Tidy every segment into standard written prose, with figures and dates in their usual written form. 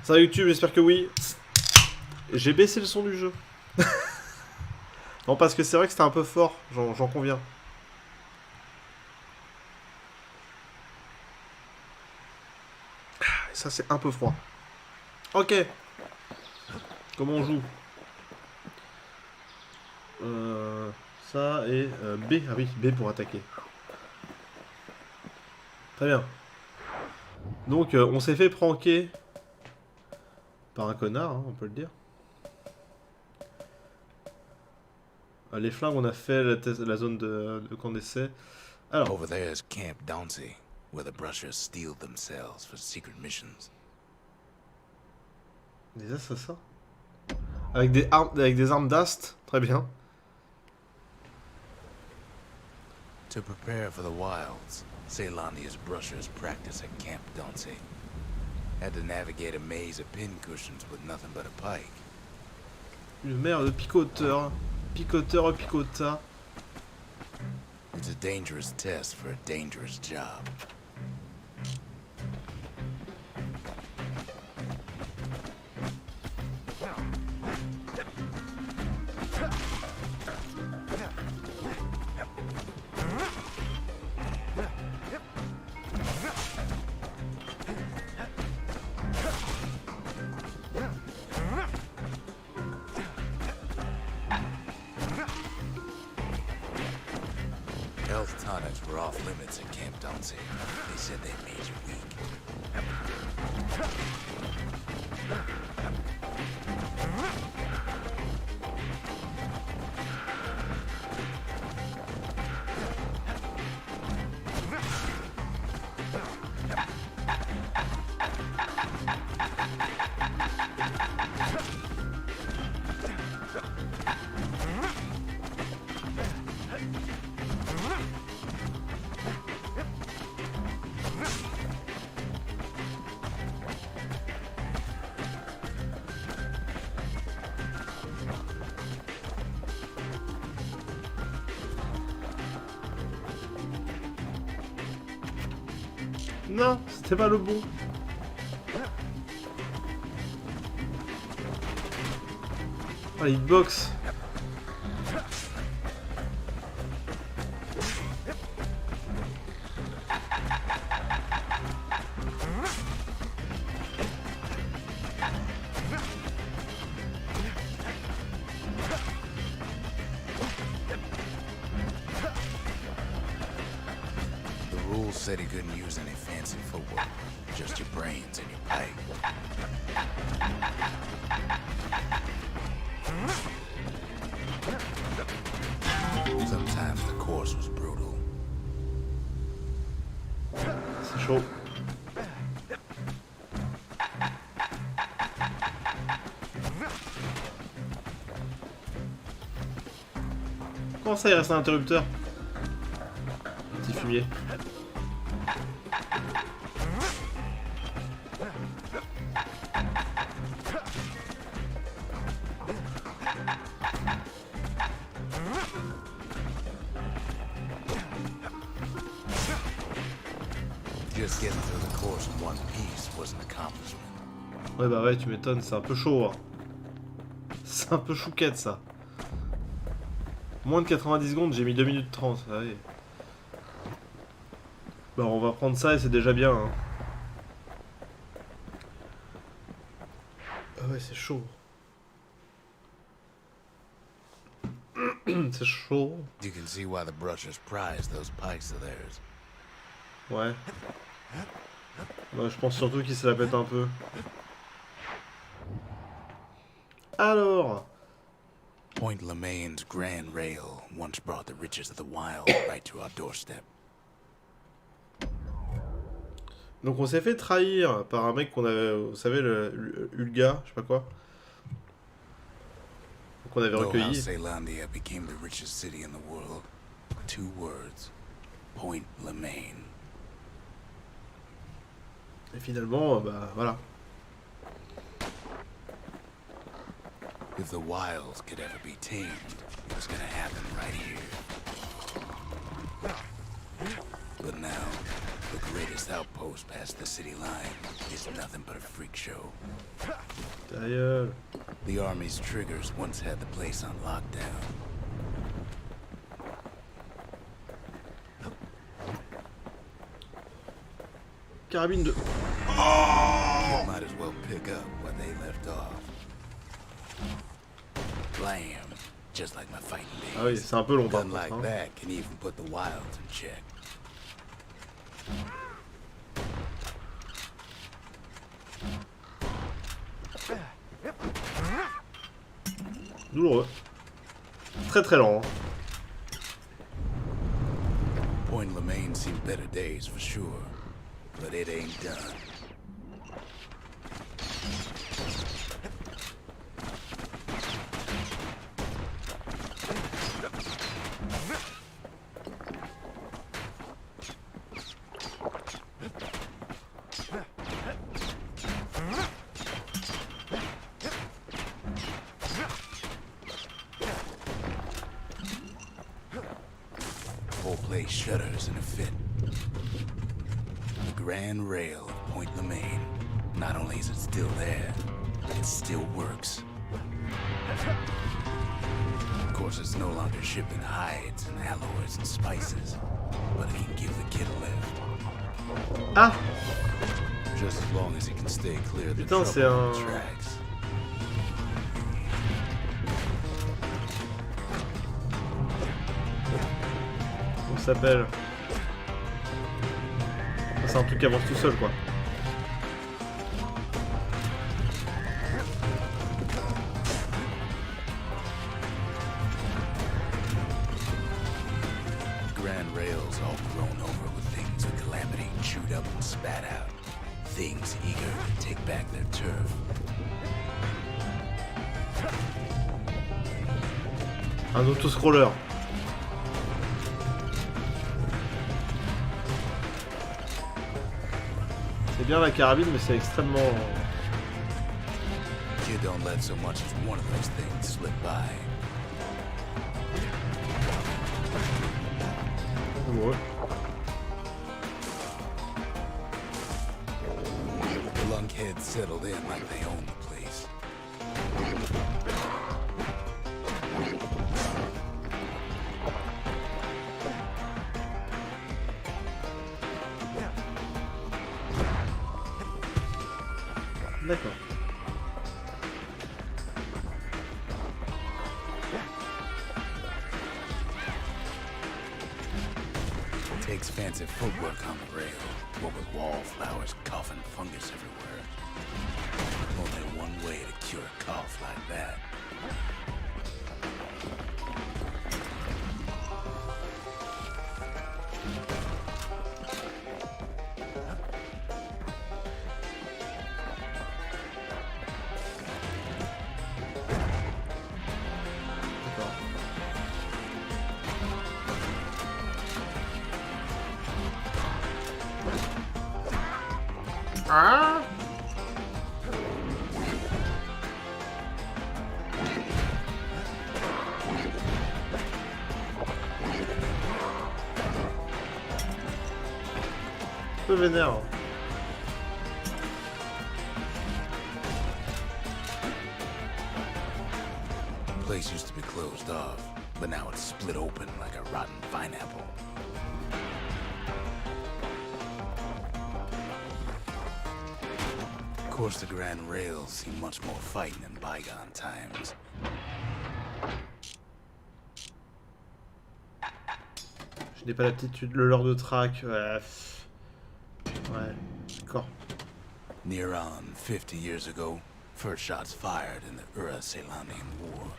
Ça va YouTube, j'espère que oui. J'ai baissé le son du jeu. Non, parce que c'est vrai que c'était un peu fort, j'en conviens. Ça, c'est un peu froid. Ok. Comment on joue Ça et B. Ah oui, B pour attaquer. Très bien. Donc, on s'est fait pranker par un connard, hein, on peut le dire. Les flingues, on a fait la zone de camp d'essai. Alors. Over there is Camp Pensez, where the brushers steel themselves for secret missions. Des assassins avec des armes d'ast, très bien. To prepare for the wilds, Ceylonia's brushers practice at Camp Pensez. Had to navigate a maze of pincushions with nothing but a pike. Une merde de picoteur. Picoteur, picota. It's a dangerous test for a dangerous job. Health tonics were off limits at Camp Pensez. They said they made you weak. Non, c'était pas le bon. Ah, hitbox. The rules said he couldn't use any fancy footwork, just your brains and your pike. Sometimes the course was brutal. C'est chaud. Comment ça, il reste un interrupteur? Petit fumier. Just getting through the course in one piece was an accomplishment. Ouais bah ouais, tu m'étonnes, c'est un peu chaud. Hein. C'est un peu chouquette ça. Moins de 90 secondes, j'ai mis 2 minutes 30. Allez. Bah on va prendre ça et c'est déjà bien. Hein. Ah ouais, c'est chaud. C'est chaud. You can see why the brushers prize those pikes of theirs. Ouais. Bah, je pense surtout qu'il se la pète un peu. Alors. Point Lemaine's Grand Rail once brought the riches of the wild right to our doorstep. Donc on s'est fait trahir par un mec qu'on avait, vous savez, le Ulga, je sais pas quoi. Qu'on avait Know how recueilli. Ceylandia became the richest city in the world. 2 words. Point Lemaine. Et finalement, bah voilà. If the wilds could ever be tamed, it was gonna happen right here. But now, The greatest outpost past the city line is nothing but a freak show. Ta gueule. The army's triggers once had the place on lockdown. Carabine de... Might as well pick up where they left off. Blam! Just like my fighting days. Ah oui, c'est un peu long par Gun contre. like Hein. that can even put the wilds in check. Douloureux. Très très lent. Hein. Point Lemaine seen better days for sure, but it ain't done. Whole place shudders in a fit. The grand rail of Point Lemaine. Not only is it still there, it still works. Of course, it's no longer shipping hides and alloys and spices, but it can give the kid a lift. Ah! Just as long as he can stay clear of the Putain, c'est trouble on un... the tracks. Comment ça s'appelle? C'est un truc qui avance tout seul quoi. Grand rails all grown over with things of calamity chewed up and spat out. Things eager to take back their turf. Un autoscroller. C'est bien la carabine, mais c'est extrêmement... Kid don't let so much as one of those things slip by. douloureux. The lunkheads settled in like they own the place. D'accord. Takes fancy footwork on the rail, what with wallflowers coughing fungus everywhere. Only one way to cure a cough like that. D'accord. Ah! Un peu vénère. Hein. The place used to be closed off, but now it's split open like a rotten pineapple. Of course, the Grand Rails see much more fighting in bygone times. Je n'ai pas l'aptitude, le leurre de track. Ouais, ouais, d'accord. Near on 50 years ago, first shots fired in the Ura-Celanian War.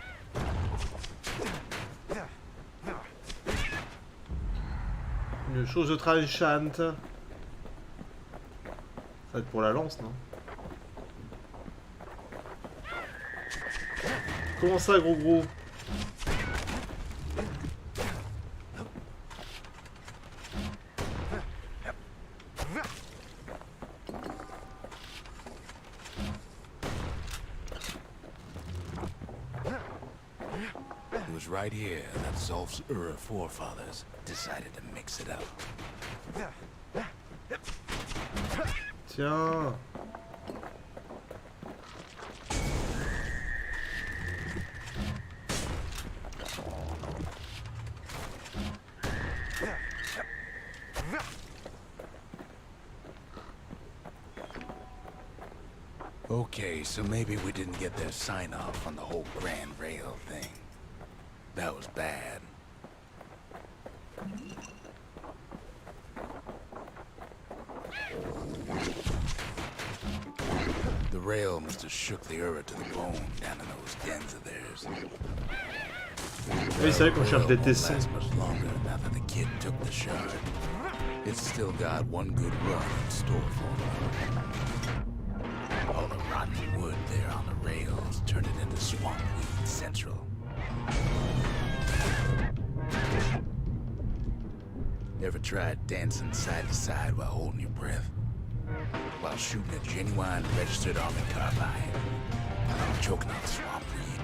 Une chose tranchante. Ça va être pour la lance, non? Comment ça, gros gros? It was right here that Zolf's Ura forefathers decided to mix it up. Tiens. Okay, so maybe we didn't get their sign-off on the whole Grand Rail thing. That was bad. The rail must have shook the Ura to the bone down in those dens of theirs. Oui, c'est vrai qu'on cherche des Won't tessons. last much longer now that the kid took the shard. It's still got one good run in store for them. All the rotten wood there on the rails turned it into swamp weed central. Ever tried dancing side to side while holding your breath? While shooting a genuine registered army carbine? Choking on swamp weed?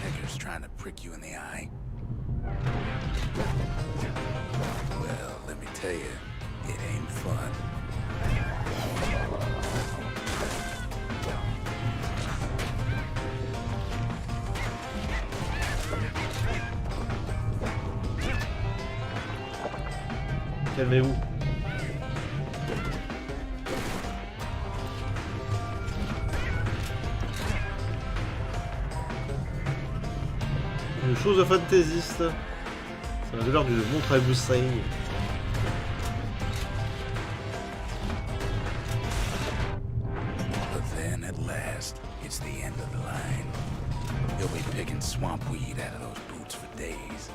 Peckers trying to prick you in the eye? Well, let me tell you, it ain't fun. Calmez-vous. Une chose de fantaisiste. Ça m'a de l'air du bon travail Boussaï. But then, at last, it's the end of the line. You'll be picking swamp weed out of those boots for days.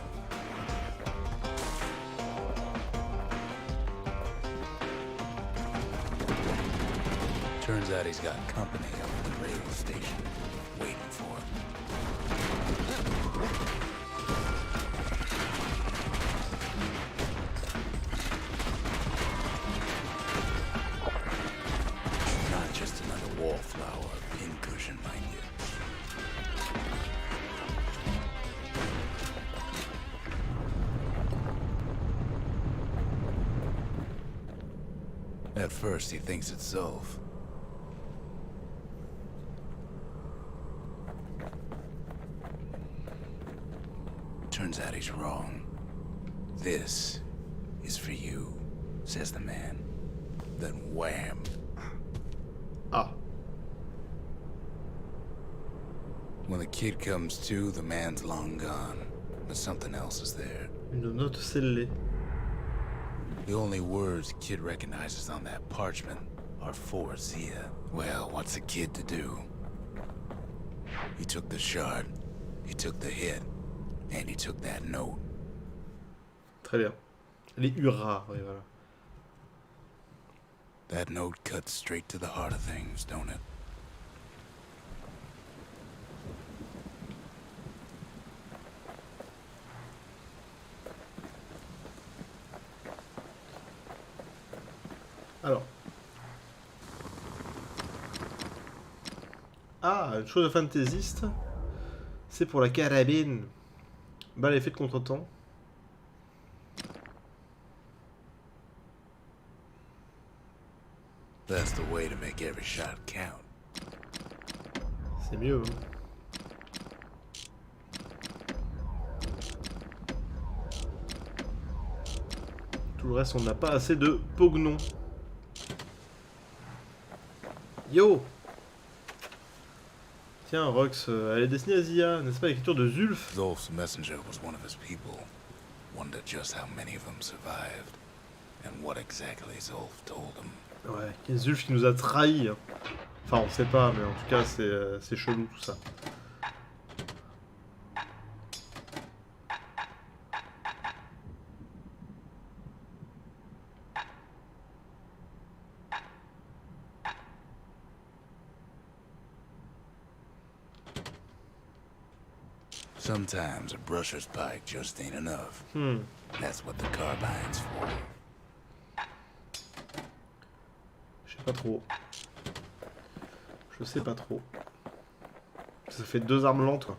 Turns out he's got company up at the rail station, waiting for him. Not just another wallflower or pincushion, mind you. At first, he thinks it's Zolf. Turns out he's wrong. This is for you, says the man. Then wham. Ah. When the kid comes to, the man's long gone. But something else is there. Une note scellée. The only words kid recognizes on that parchment are for Zia. Well, what's a kid to do? He took the shard, he took the hit, and he took that note. Très bien. Les hurrahs, oui, voilà. That note cuts straight to the heart of things, don't it? Alors. Ah, une chose de fantaisiste. C'est pour la carabine. Balle effet de contretemps. That's the way to make every shot count. C'est mieux. Hein. Tout le reste, on n'a pas assez de pognon. Yo! Tiens, Rox, elle est destinée à Zia, n'est-ce pas, l'écriture de Zulf? Zolf's messenger was one of his people. Wonder just how many of them survived. And what exactly Zolf told him. Ouais, il y a Zulf qui nous a trahis. Hein. Enfin, on sait pas, mais en tout cas, c'est chelou tout ça. Sometimes a brusher's pike just ain't enough. That's what the carbine's for. Je sais pas trop. Je sais pas trop. Ça fait 2 armes lentes, quoi.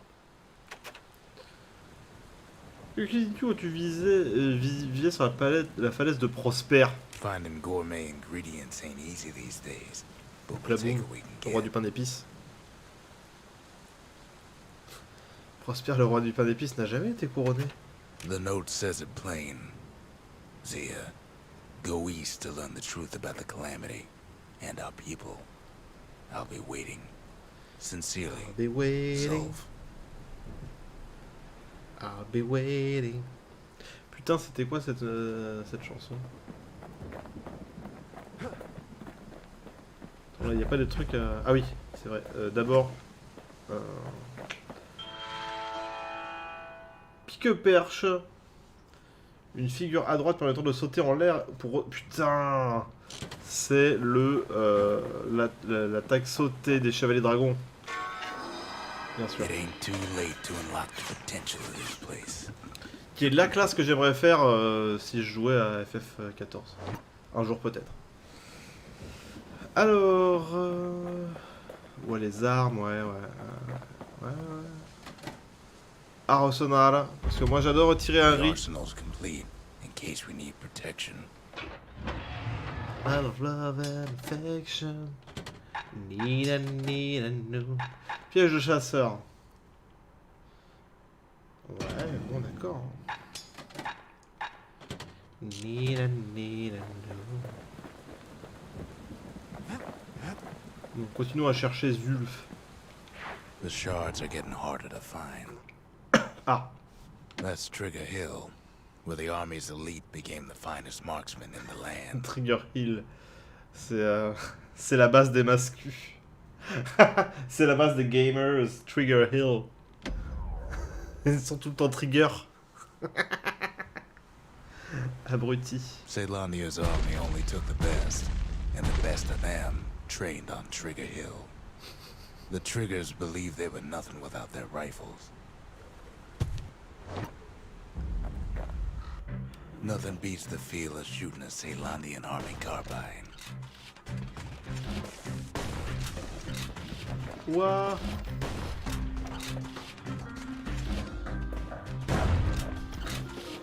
Que dis-tu où tu visais sur la falaise de Prosper? Finding gourmet ingredients ain't easy these days, but Donc we'll la take boum, what we can le roi get. du pain d'épices. Prosper, le roi du pain d'épices, n'a jamais été couronné. The note says it plain. Zia, go east to learn the truth about the calamity and our people. I'll be waiting. Sincerely, I'll be waiting. Solve. I'll be waiting. Putain, c'était quoi cette chanson? Attends, là, il n'y a pas de truc à... Ah oui, c'est vrai. D'abord... Pique-perche. Une figure à droite permettant de sauter en l'air pour... Putain! C'est le... l'attaque sautée des chevaliers dragons. Bien sûr. It ain't too late to unlock the potential of this place. Qui est la classe que j'aimerais faire si je jouais à FF14. Un jour peut-être. Alors... Ouais, les armes, ouais. Arsenal, parce que moi j'adore tirer un The riz. arsenal's complete in case we need protection. I love love and affection. Need a new. Piège de chasseur. Ouais, bon d'accord. Need a new. Donc, continuons à chercher Zulf. The shards are getting harder to find. Ah, That's Trigger Hill, where the Army's elite became the finest marksmen in the land. Trigger Hill. C'est la base des mascus. C'est la base des gamers, Trigger Hill. Ils sont tout le temps trigger. Abruti. Ceylonia's army only took the best, and the best of them trained on Trigger Hill. The Triggers believed they were nothing without their rifles. Nothing beats the feel of shooting a Ceylonian army carbine. Ouah.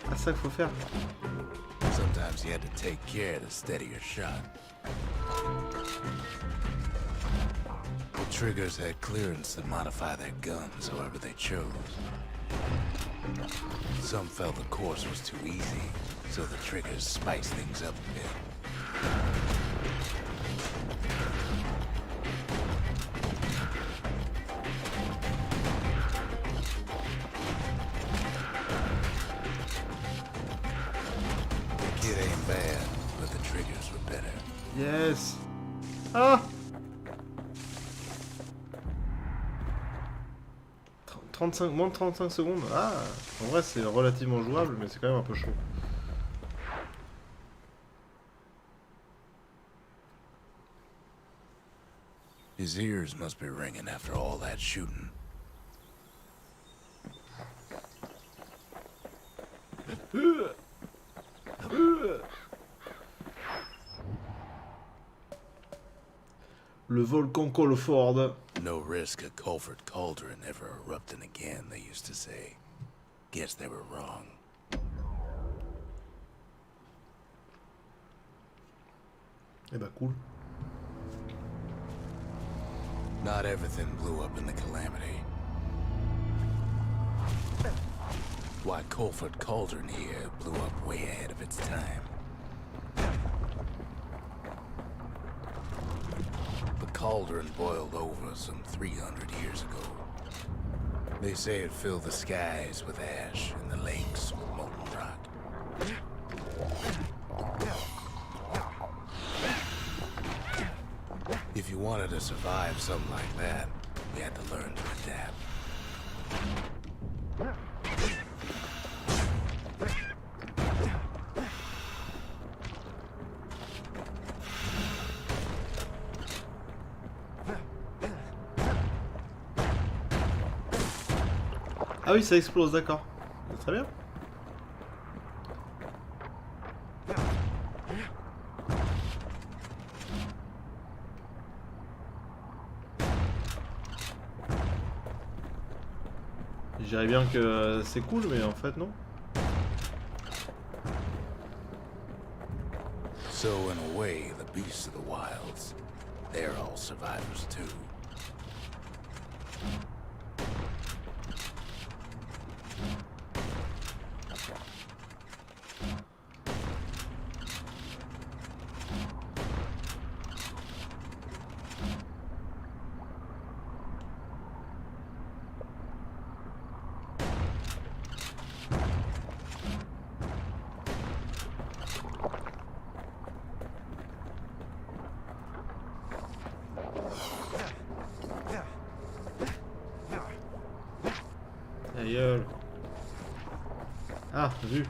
Ah, ça qu'il faut faire. Sometimes you had to take care to steady your shot. The Triggers had clearance to modify their guns however they chose. Some felt the course was too easy, so the Triggers spiced things up a bit. The kid ain't bad, but the Triggers were better. Yes. Ah. 35, moins de 35 secondes. Ah, en vrai c'est relativement jouable, mais c'est quand même un peu chaud. His ears must be ringing after all that shooting. Le volcan Colford. No risk of Culford Cauldron ever erupting again, they used to say. Guess they were wrong. Eh bah cool. Not everything blew up in the calamity. Why, Culford Cauldron here blew up way ahead of its time. The cauldron boiled over some 300 years ago. They say it filled the skies with ash and the lakes with molten rock. If you wanted to survive something like that, you had to learn to adapt. Ah oui, ça explose, d'accord. Très bien. Je dirais bien que c'est cool, mais en fait non. So in a way, the beasts of the wilds, they're all survivors too. Aïe. Ah, vu.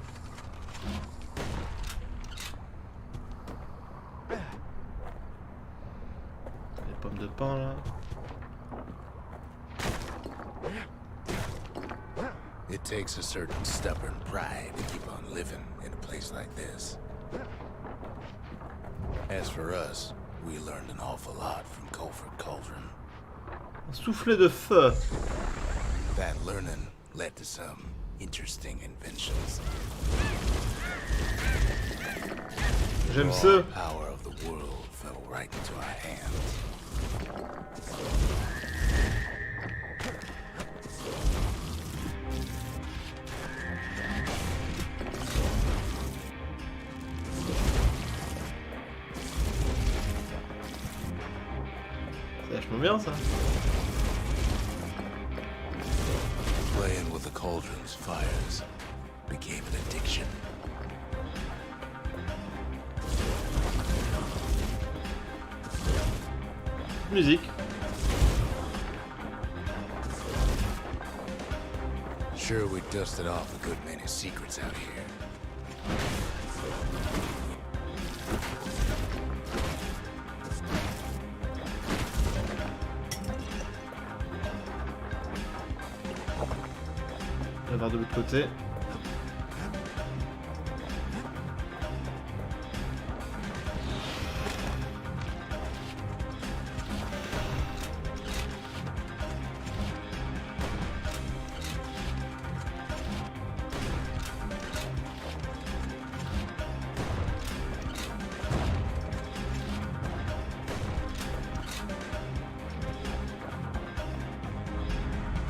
Les pommes de pain là. It takes a certain stubborn pride to keep on living in a place like this. As for us, we learned an awful lot from Colford Cauldron. Un soufflet de feu. That learning led to some interesting inventions. J'aime All ça. power of the world fell right into our hands. C'est vachement bien ça. Playing with the cauldron's fires became an addiction. Musique. Sure, we dusted off a good many secrets out here. On va voir de l'autre côté.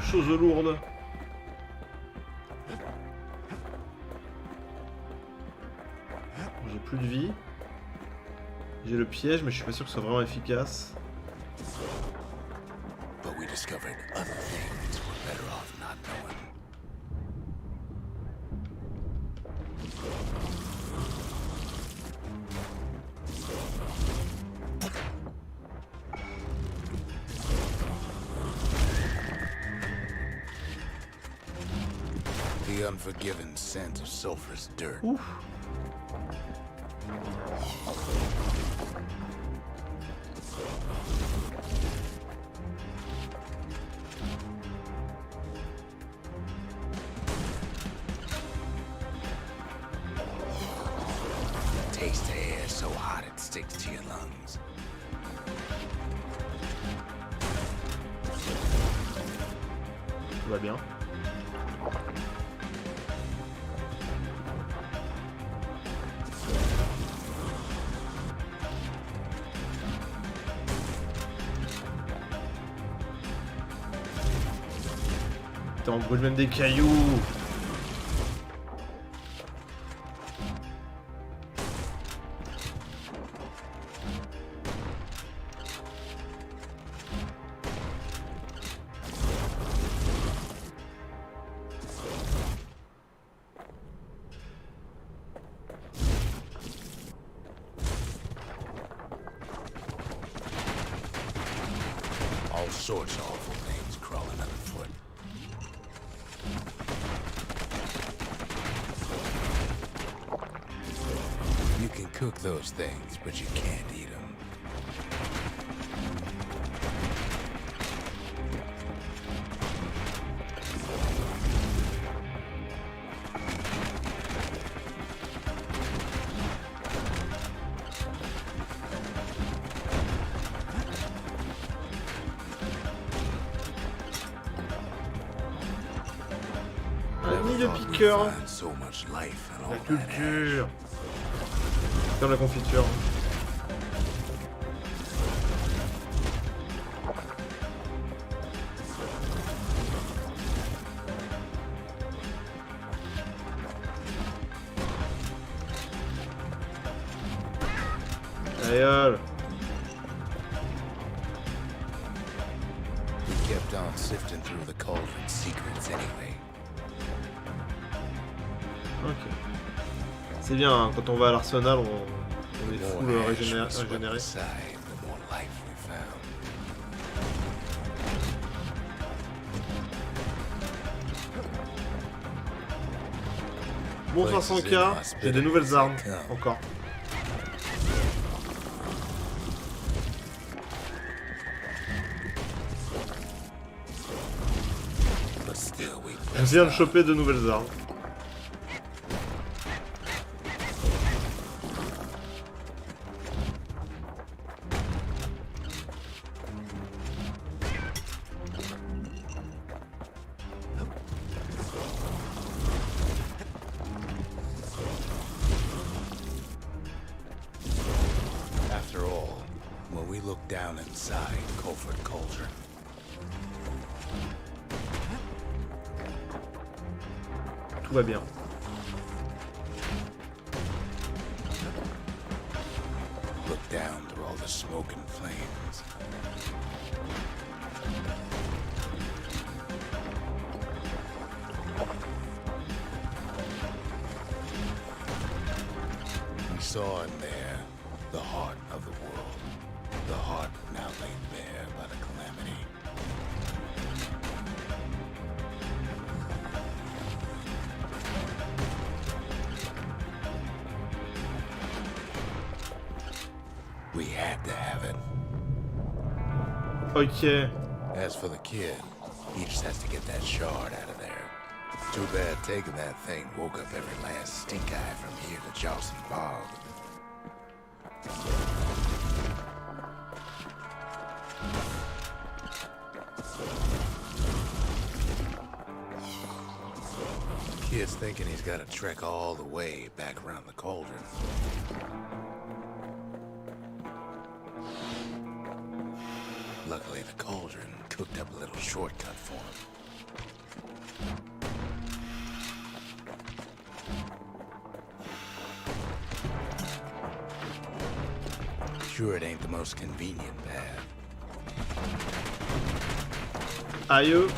Chose lourde. J'ai plus de vie. J'ai le piège, mais je suis pas sûr que ce soit vraiment efficace. But we discovered other things we're better off not knowing. The unforgiving scent of sulfurous dirt. Ouf. Taste the air so hot it sticks to your lungs. Tout va bien. Putain, on brûle même des cailloux. All sorts of awful things crawling underfoot. You can cook those things, but you can't eat them. Un nid de Thought we'd piqueur. find so much life in La all that ash. culture. Comme la confiture. Aïe. We kept on sifting through the cauldron's secrets anyway. Ok. C'est bien, hein, quand on va à l'arsenal, on est The full more ash we swept régénéré. aside, the more life we found. Bon 500k, j'ai des nouvelles armes, encore. But still we Je viens de choper de nouvelles armes. After all, when we look down inside Culford Cauldron, Tout va bien. look down through all the smoke and flames, we saw in there the heart of the world, the heart now laid bare by the calamity. We had to have it. Ok. As for the kid, he just has to get that shard out of there. Too bad taking that thing woke up every last stink eye from here to Charleston Bog. Kid's thinking he's got to trek all the way back around the cauldron. Luckily, the cauldron cooked up a little shortcut for him. Sure, it ain't the most convenient path. Aïe.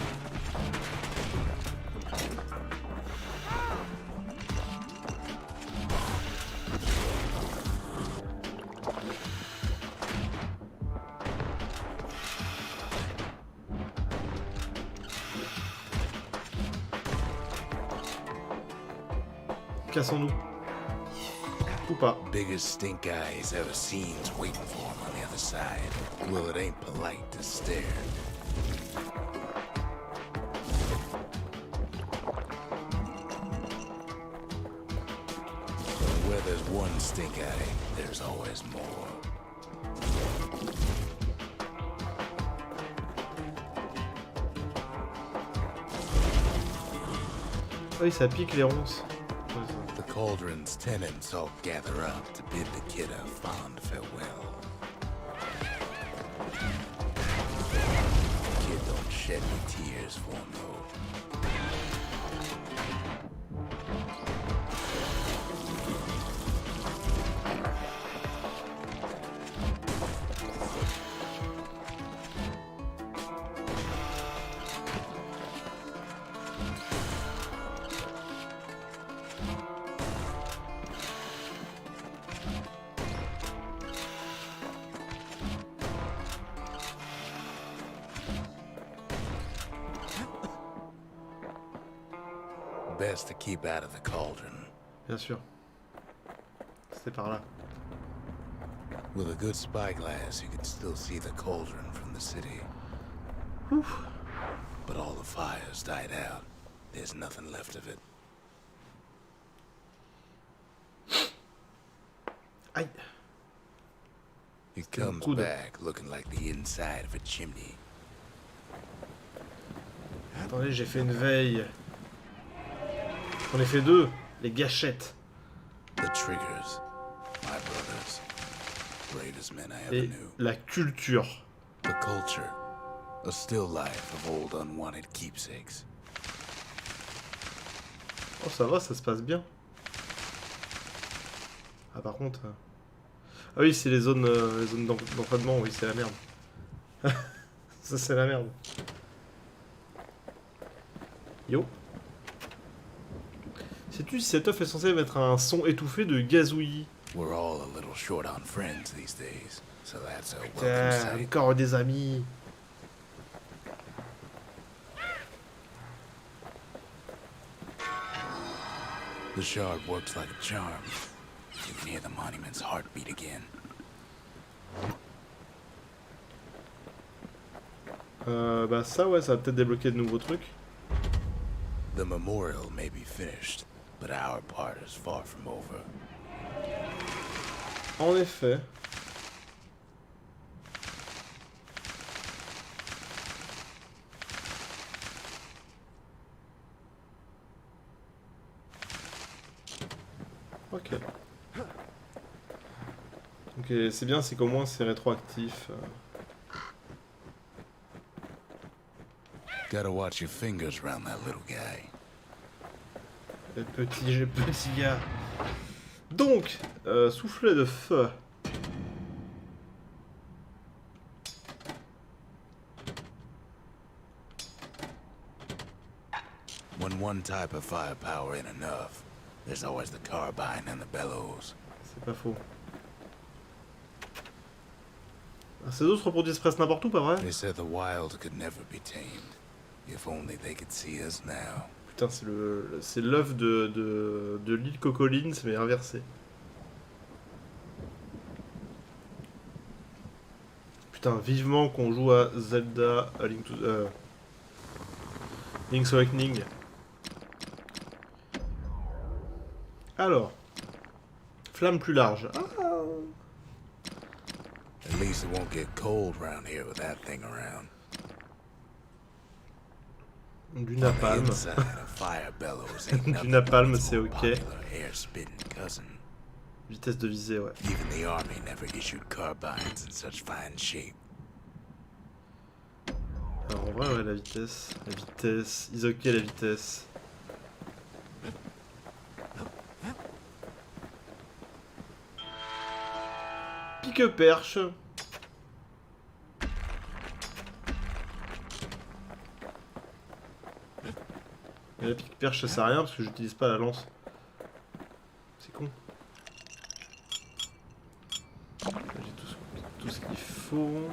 Cassons-nous. Ou pas. Biggest stink eye he's ever seen's waiting for him on the other side. Well, it ain't polite to stare. Where there's one stink eye, there's always more. Oui, ça pique les ronces. The cauldron's tenants all gather up to bid the kid a fond farewell. The kid don't shed any tears for him, though. Best to keep out of the cauldron. Bien sûr. C'était par là. With a good spyglass, you can still see the cauldron from the city. Whew. But all the fires died out. There's nothing left of it. Aïe. It C'était un comes coup de- back looking like the inside of a chimney. Attendez, j'ai fait une veille. J'en ai fait deux. Les gâchettes. The triggers. my brothers. Bravest men I ever Et knew. la culture. The culture. A still life of old unwanted keepsakes. Oh ça va, ça se passe bien. Ah par contre... Ah oui, c'est les zones d'entraînement, oui, c'est la merde. Ça c'est la merde. Yo. Sais-tu si cette œuf est censée mettre un son étouffé de gazouillis? We're all a little short on friends these days, so that's a welcome Putain, sight. encore des amis. The shard works like a charm. You can hear the monument's heartbeat again. Bah ça ouais, ça va peut-être débloquer de nouveaux trucs. The memorial may be finished, but our part is far from over. En effet. Ok. Ok, c'est bien, c'est qu'au moins c'est rétroactif. Gotta watch your fingers around that little guy. Le petit gars. Donc, soufflet de feu. When one type of firepower ain't enough, there's always the carbine and the bellows. C'est pas faux. Ah, ces autres reproduisent presque n'importe où, pas vrai? They said the wild could never be tamed. If only they could see us now. Putain, c'est l'œuf de l'île Cocoline, mais inversé. Putain, vivement qu'on joue à Zelda, à Link's Awakening. Alors, flamme plus large. Ah. At least it won't get cold round here with that thing around. Du On the napalm. inside, a fire bellows ain't Du nothing napalm, but its c'est more ok. popular air-spitting cousin. Vitesse de visée, ouais. Even the army never issued carbines in such fine shape. Alors en vrai, ouais, la vitesse. Ils ok la vitesse. Pique-perche. Et la pique-perche ça sert à rien parce que j'utilise pas la lance. C'est con. J'ai tout ce qu'il faut.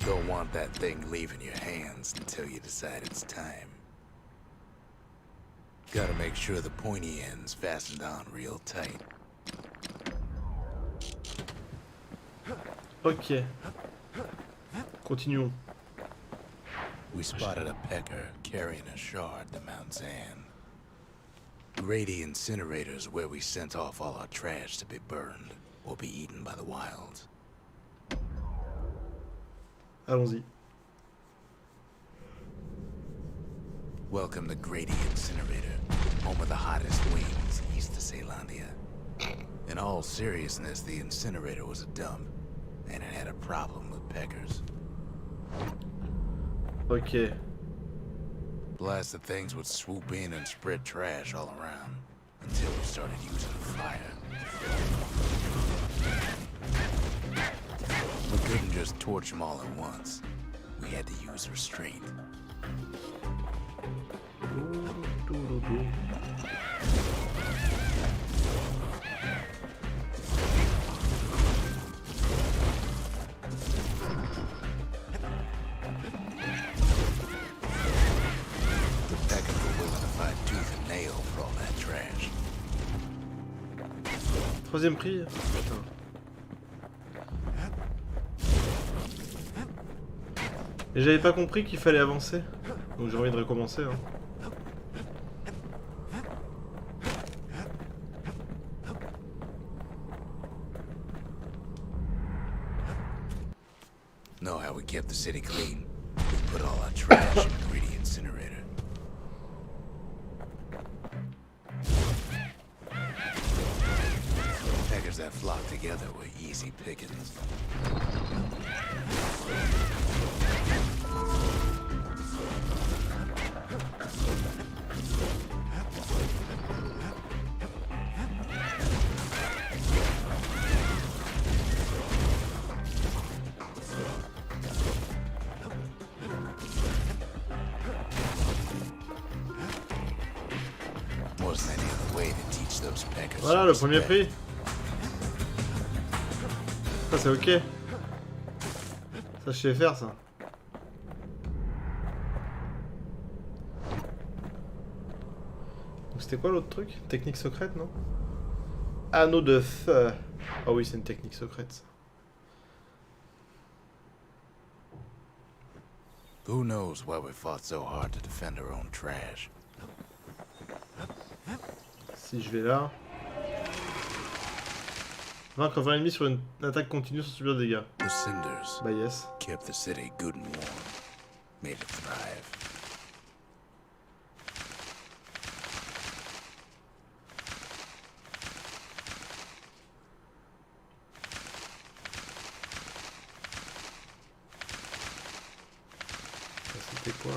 Don't want that thing leaving your hands until you decide it's time. Gotta make sure the pointy end's fastened on real tight. Ok. Continuons. We spotted a pecker carrying a shard to Mount Zan. Grady Incinerator's where we sent off all our trash to be burned or be eaten by the wilds. Allons-y. Welcome to Grady Incinerator, home of the hottest wings east of Celandia. In all seriousness, the incinerator was a dump, and it had a problem with peckers. Ok. Blasted things would swoop in and spread trash all around, until we started using fire. We couldn't just torch them all at once. We had to use restraint. The peckers were willing to fight tooth and nail for all that trash. Troisième prix. Putain. Et j'avais pas compris qu'il fallait avancer. Donc j'ai envie de recommencer. Hein. kept the city clean. We put all our trash in the greedy incinerator. Packers that flock together were easy pickings. Voilà le premier prix. Ça c'est ok. Ça je sais faire ça. Donc c'était quoi l'autre truc? Technique secrète non? Anneau de feu. Ah oui c'est une technique secrète ça. Who knows why we fought so hard to defend our own trash? Si je vais là. Vaincre 20 ennemis sur une attaque continue sans subir de dégâts. The cinders Bah yes. kept the city good and warm, made it thrive. Ça c'était quoi?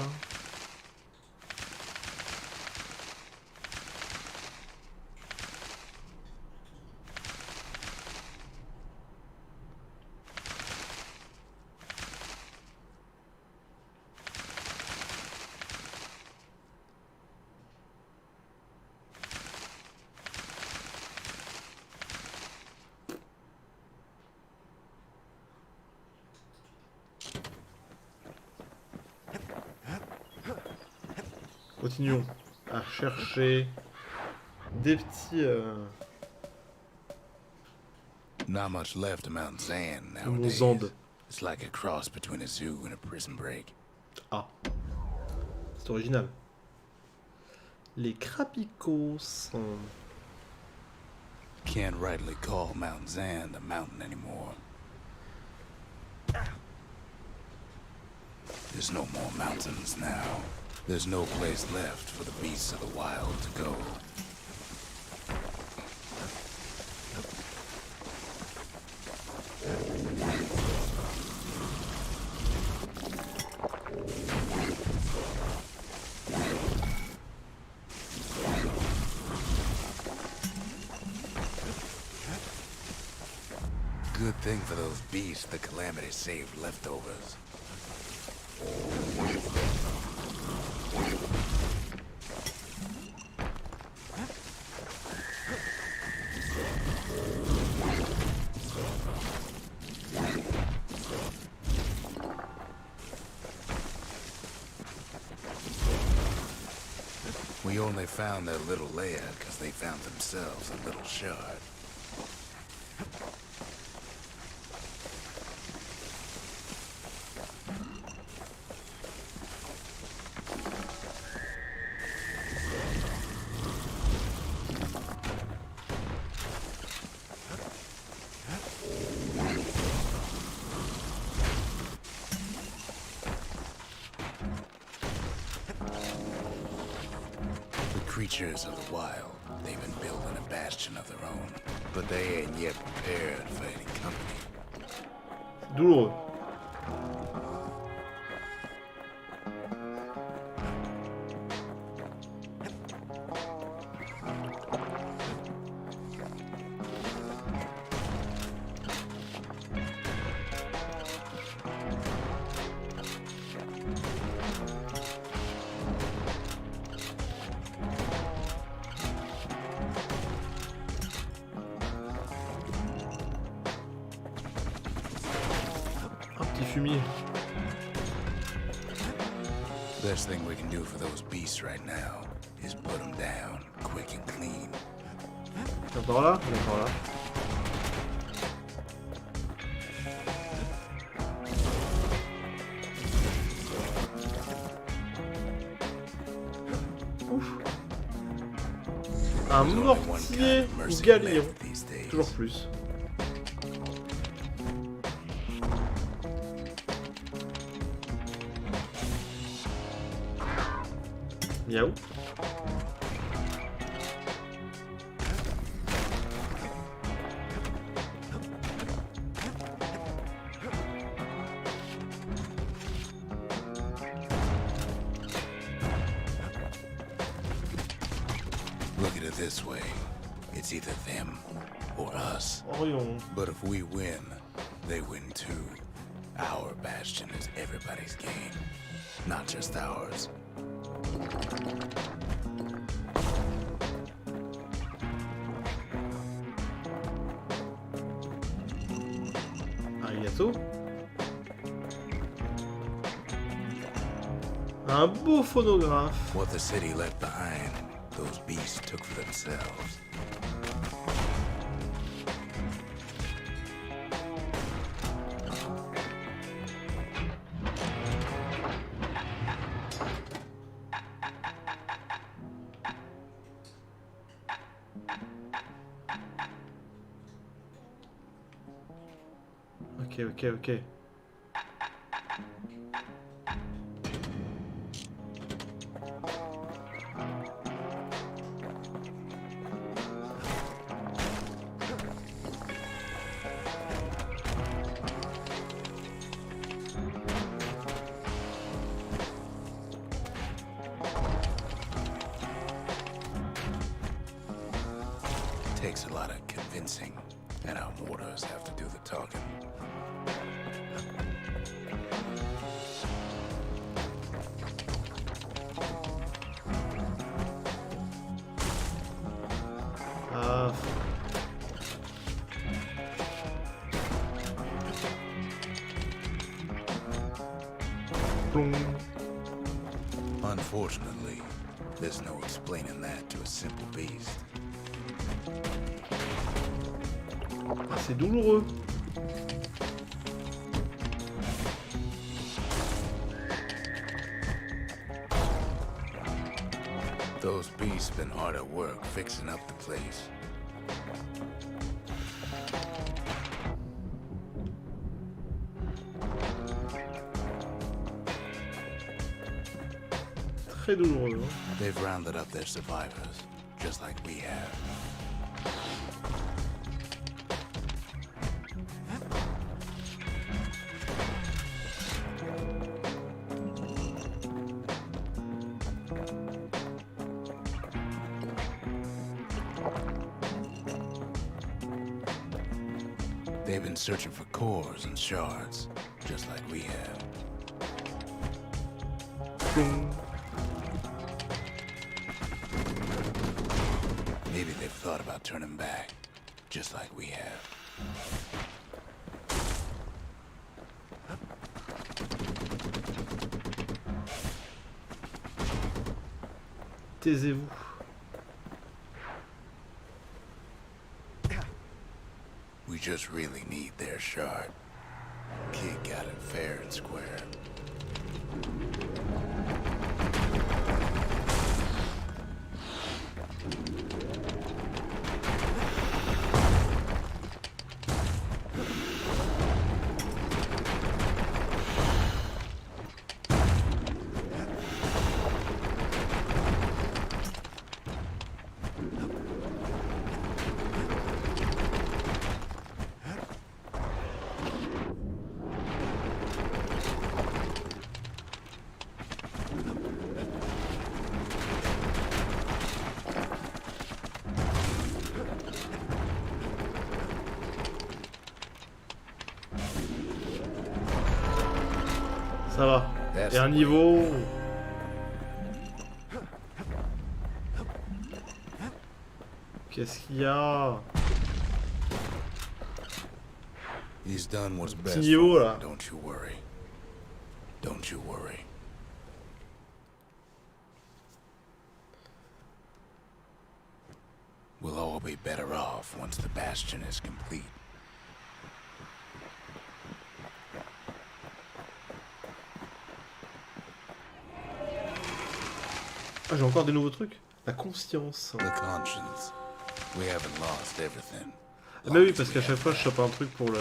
Continuons à chercher des petits Not much left of Mount Zan mon nowadays. Zand. It's like a cross between a zoo and a prison break. Ah, c'est original. Les crapicos. Can't rightly call Mount Zan a mountain anymore. There's no more mountains now. There's no place left for the beasts of the wild to go. Good thing for those beasts the Calamity saved leftovers. We only found their little lair because they found themselves a little shard. Creatures of the wild, they've been building a bastion of their own, but they ain't yet prepared for any company. Douloureux. Fumier. Best thing we can do for those beasts right now is put them down quick and clean. Encore là? D'accord là. Ouf. Un mortier galion. Toujours plus. Miaou. Look at it this way. It's either them or us. Orion. But if we win, they win too. Our Bastion is everybody's game, not just ours. Arigato. Un beau phonographe. What the city left behind, those beasts took for themselves. Ok. Takes a lot of convincing, and our mortars have to do the talking. Ah. Plong. Unfortunately, there's no explaining that to a simple beast. Ah, c'est douloureux. Those beasts been hard at work fixing up the place. Très douloureux. Hein. They've rounded up their survivors, just like we have. They've been searching for cores and shards, just like we have. Plong. Maybe they've thought about turning back, just like we have. Taisez-vous. We just really need their shard. Kid got it fair and square. Ça va. Et un niveau. Qu'est-ce qu'il y a? He's done what's Petit best niveau for là. him, don't you worry. Don't you worry. We'll all be better off once the Bastion is complete. Ah, j'ai encore des nouveaux trucs. La conscience. The conscience. We haven't lost everything. Ah bah oui, parce qu'à chaque fois je chope un truc pour le...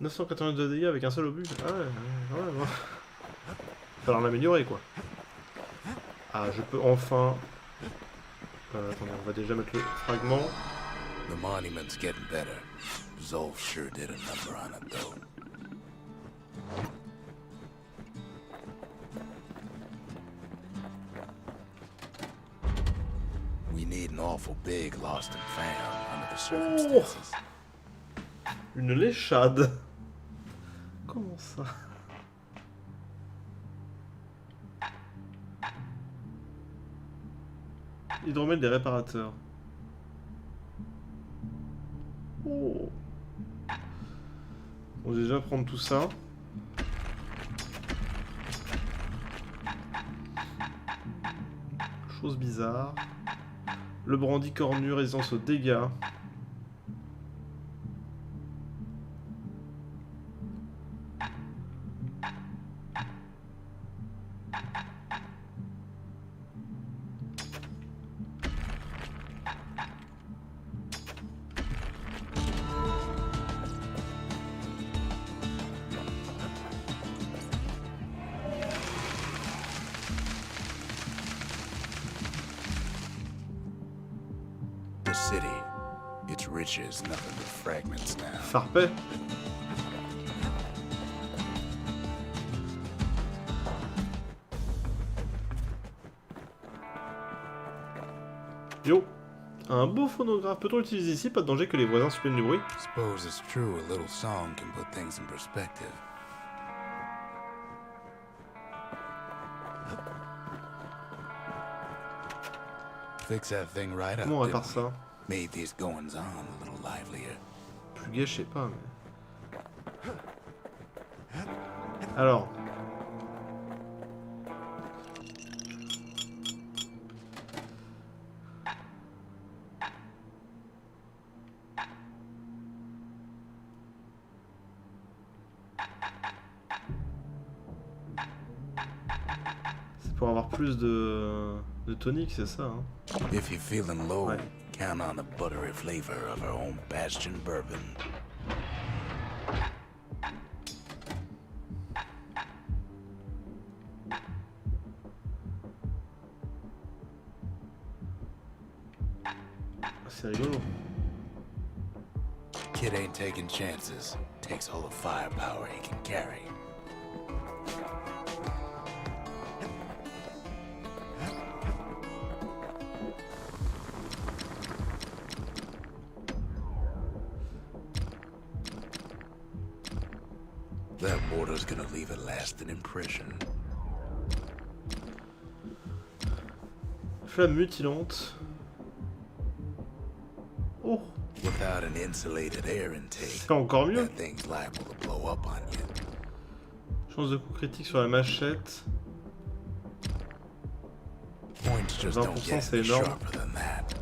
982 dégâts avec un seul obus. Ah ouais, ouais. Va falloir l'améliorer quoi. Ah, je peux enfin... attendez, on va déjà mettre le fragment. The monument's getting better. Zolf sure did a number on it, though. We need an awful big lost and found under the circumstances. Une léchade. Comment ça? Hydromel des réparateurs. Oh. On va déjà prendre tout ça. Chose bizarre. Le brandy cornu, résistance aux dégâts. The city, its riches, nothing but fragments now. Farpet. Yo, un beau phonographe. Peut-on l'utiliser ici? Pas de danger que les voisins se plaignent du bruit. Suppose it's true, a little song can put things in perspective. Fix that thing right up. Comment on répare didn't we? ça? Made these goings on a little livelier. Plus gai, je sais pas, mais... Alors... C'est pour avoir plus de tonique, c'est ça, hein? If you're feeling low, Ouais. count on the buttery flavor of our own Bastion bourbon. C'est rigolo. Kid ain't taking chances. Takes all the firepower he can carry. That mortar's gonna leave a lasting impression. Flamme mutilante. Oh, Without an insulated air intake, c'est encore mieux. that thing's liable to blow up on you. Chance de coup critique sur la machette. Points just don't 20%, get c'est any énorme. sharper than that.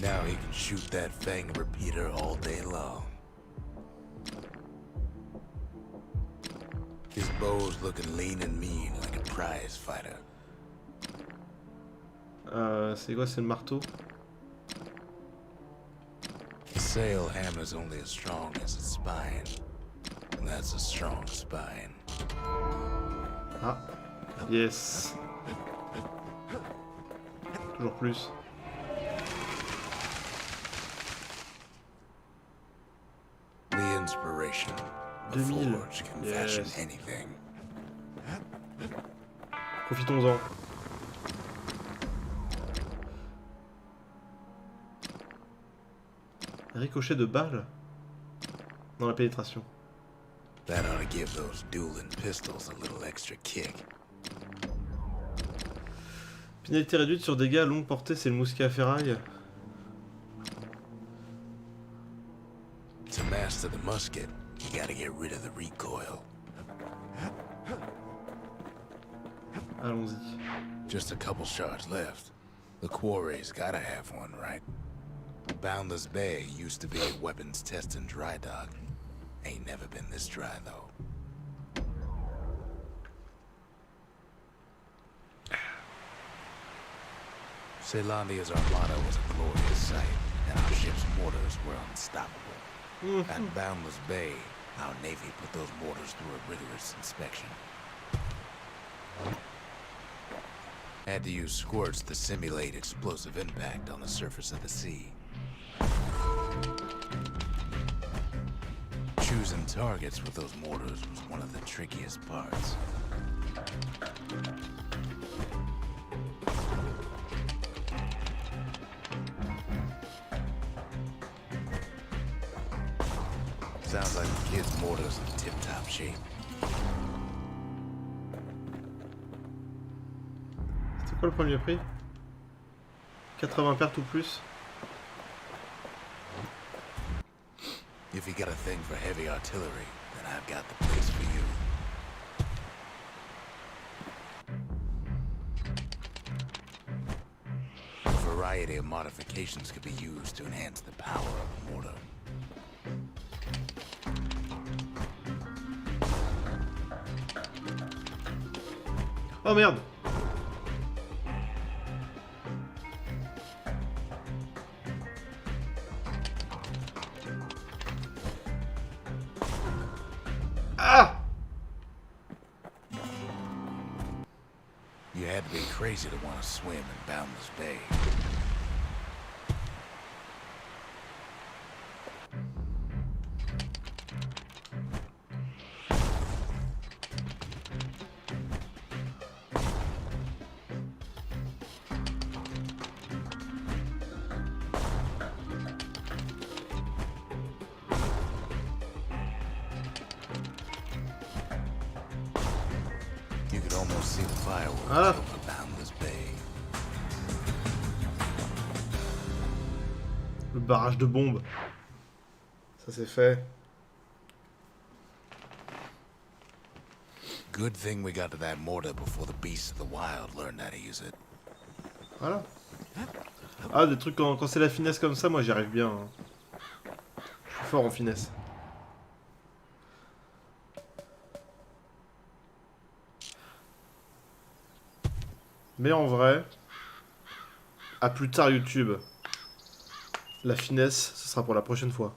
Now he can shoot that fang repeater all day long. His bow's looking lean and mean like a prize fighter. C'est quoi? C'est le marteau? A sail hammer's only as strong as its spine. And that's a strong spine. Ah, yes. Toujours plus. The inspiration. The 2000. forge can fashion Yes. anything. Profitons-en. Ricochet de balles dans la pénétration. That ought to give those dueling pistols a little extra kick. Pénalité réduite sur dégâts à longue portée, c'est le mousquet à ferraille. To master the musket, you gotta get rid of the recoil. Allons-y. Just a couple shards left. The quarry's gotta have one, right? Boundless Bay used to be a weapons test and dry dock. Ain't never been this dry, though. Ceylandia's armada was a glorious sight, and our ship's mortars were unstoppable. At Boundless Bay, Our Navy put those mortars through a rigorous inspection. Had to use squirts to simulate explosive impact on the surface of the sea. Choosing targets with those mortars was one of the trickiest parts. Sounds like the kid's mortar's in tip-top shape. C'est quoi le premier prix? 80 pertes ou plus. If you got a thing for heavy artillery, then I've got the place for you. A variety of modifications could be used to enhance the power of a mortar. Oh merde! Ah! You had to be crazy to want to swim in Boundless Bay. You could almost see the fireworks Ah. over Boundless Bay. Le barrage de bombes. Ça c'est fait. Good thing we got to that mortar before the beasts of the wild learned how to use it. Voilà. Ah, des trucs quand c'est la finesse comme ça, moi j'y arrive bien. Hein. Je suis fort en finesse. Mais en vrai, à plus tard YouTube. La finesse, ce sera pour la prochaine fois.